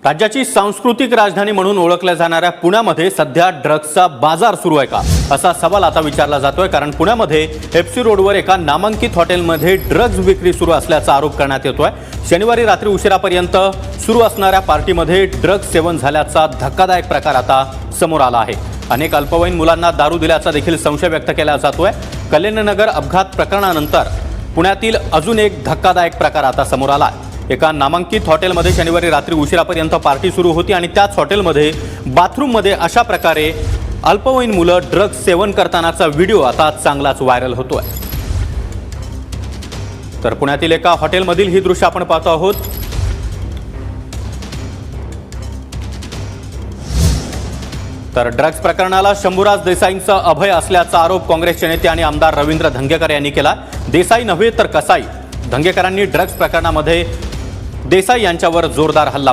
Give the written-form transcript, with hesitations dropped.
राज्याची सांस्कृतिक राजधानी म्हणून ओळखल्या जाणाऱ्या पुण्यामध्ये सध्या ड्रग्सचा बाजार सुरू आहे का असा सवाल आता विचारला जातोय। कारण पुण्यामध्ये एफसी रोडवर एका नामांकित हॉटेलमध्ये ड्रग्स विक्री सुरू असल्याचा आरोप करण्यात येतोय। शनिवारी रात्री उशिरापर्यंत सुरू असणाऱ्या पार्टीमध्ये ड्रग्स सेवन झाल्याचा धक्कादायक प्रकार आता समोर आला आहे। अनेक अल्पवयीन मुलांना दारू दिल्याचा देखील संशय व्यक्त केला जातोय। कल्याणनगर अपघात प्रकरणानंतर पुण्यातील अजून एक धक्कादायक प्रकार आता समोर आला आहे। एका नामांकित हॉटेलमध्ये शनिवारी रात्री उशिरापर्यंत पार्टी सुरू होती आणि त्याच हॉटेलमध्ये बाथरूममध्ये अशा प्रकारे अल्पवयीन मुलं ड्रग्स सेवन करतानाचा व्हिडिओ आता चांगलाच व्हायरल होतोय। तर पुण्यातील एका हॉटेलमधील ही दृश्य आपण पाहतो आहोत। तर ड्रग्स प्रकरणाला शंभूराज देसाईंचा अभय असल्याचा आरोप काँग्रेसचे नेते आणि आमदार रवींद्र धंगेकर यांनी केला। देसाई नव्हे तर कसाई, धंगेकरांनी ड्रग्स प्रकरणामध्ये देसाई यांच्यावर जोरदार हल्ला